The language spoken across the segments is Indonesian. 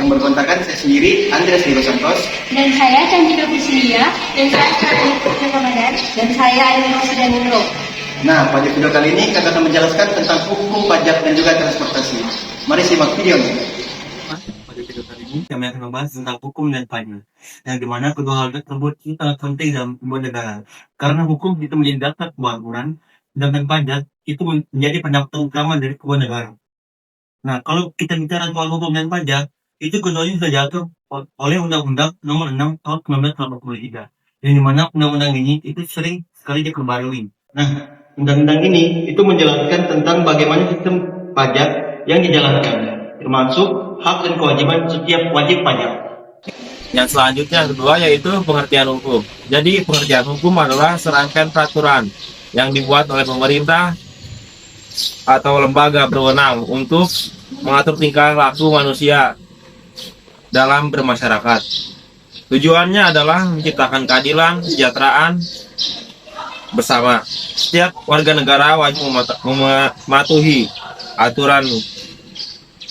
Yang berkontrakan saya sendiri, Andreas Diego Santos. Dan saya Candida Priscilia. Dan saya Karolina Putri Ramadan. Dan saya Ainul Rosdan Nurul. Nah, pada video kali ini kami akan menjelaskan tentang hukum pajak dan juga transportasi. Mari simak videonya. Pada video kali ini kami akan membahas tentang hukum dan pajak, yang dimana kedua hal tersebut ini sangat penting dalam sebuah negara. Karena hukum itu menjadi dasar kemakmuran, sedangkan pajak itu menjadi pendaftar utama dari sebuah negara. Nah, kalau kita bicara soal hukum dan pajak, itu keduanya sudah diatur oleh Undang-Undang Nomor 6 Tahun 1983. Yang dimana undang-undang ini itu sering sekali diperbarui. Nah, undang-undang ini itu menjelaskan tentang bagaimana sistem pajak yang dijalankan, termasuk hak dan kewajiban setiap wajib pajak. Yang selanjutnya kedua yaitu pengertian hukum. Jadi pengertian hukum adalah serangkaian peraturan yang dibuat oleh pemerintah atau lembaga berwenang untuk mengatur tingkah laku manusia dalam bermasyarakat. Tujuannya adalah menciptakan keadilan, kesejahteraan bersama. Setiap warga negara wajib mematuhi aturan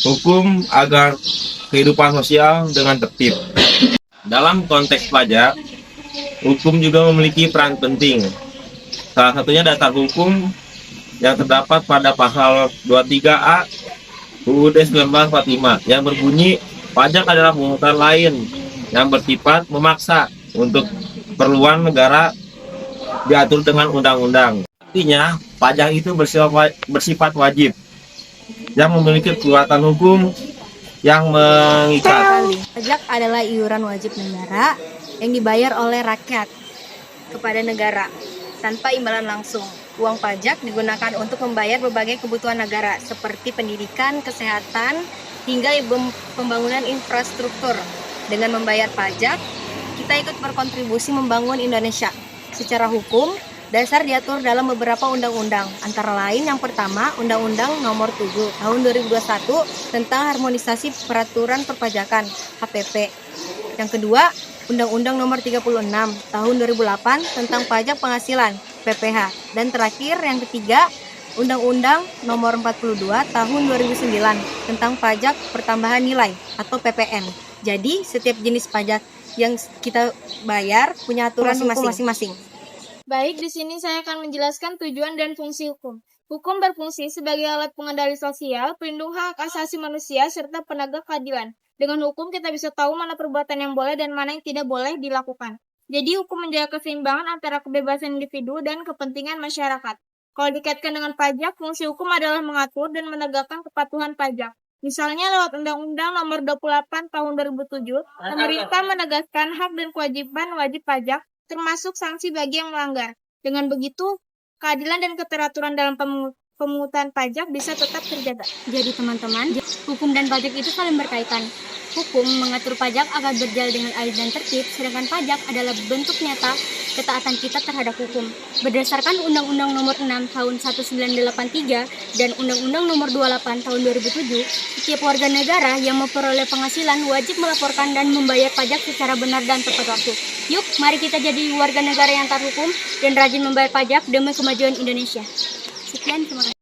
hukum agar kehidupan sosial dengan tertib. Dalam konteks pajak, hukum juga memiliki peran penting. Salah satunya dasar hukum yang terdapat pada pasal 23A UUD 1945 yang berbunyi pajak adalah pungutan lain yang bersifat memaksa untuk keperluan negara diatur dengan undang-undang. Artinya, pajak itu bersifat wajib yang memiliki kekuatan hukum yang mengikat. Pajak adalah iuran wajib negara yang dibayar oleh rakyat kepada negara tanpa imbalan langsung. Uang pajak digunakan untuk membayar berbagai kebutuhan negara seperti pendidikan, kesehatan, hingga pembangunan infrastruktur. Dengan membayar pajak, kita ikut berkontribusi membangun Indonesia. Secara hukum, dasar diatur dalam beberapa undang-undang, antara lain yang pertama, Undang-Undang Nomor 7 Tahun 2021 tentang harmonisasi peraturan perpajakan (HPP). Yang kedua, Undang-Undang Nomor 36 Tahun 2008 tentang pajak penghasilan (PPH). Dan terakhir, yang ketiga, Undang-Undang Nomor 42 Tahun 2009 tentang pajak pertambahan nilai atau PPN. Jadi, setiap jenis pajak yang kita bayar punya aturan masing-masing. Baik, di sini saya akan menjelaskan tujuan dan fungsi hukum. Hukum berfungsi sebagai alat pengendali sosial, pelindung hak asasi manusia, serta penegak keadilan. Dengan hukum kita bisa tahu mana perbuatan yang boleh dan mana yang tidak boleh dilakukan. Jadi hukum menjaga keseimbangan antara kebebasan individu dan kepentingan masyarakat. Kalau dikaitkan dengan pajak, fungsi hukum adalah mengatur dan menegakkan kepatuhan pajak. Misalnya lewat Undang-Undang Nomor 28 Tahun 2007, pemerintah menegaskan hak dan kewajiban wajib pajak, termasuk sanksi bagi yang melanggar. Dengan begitu, keadilan dan keteraturan dalam pemungutan pajak bisa tetap terjaga. Jadi teman-teman, hukum dan pajak itu saling berkaitan. Hukum mengatur pajak agar berjalan dengan adil dan tertib, sedangkan pajak adalah bentuk nyata ketaatan kita terhadap hukum. Berdasarkan Undang-Undang Nomor 6 Tahun 1983 dan Undang-Undang Nomor 28 Tahun 2007, setiap warga negara yang memperoleh penghasilan wajib melaporkan dan membayar pajak secara benar dan tepat waktu. Yuk, mari kita jadi warga negara yang taat hukum dan rajin membayar pajak demi kemajuan Indonesia. Sekian, terima kasih.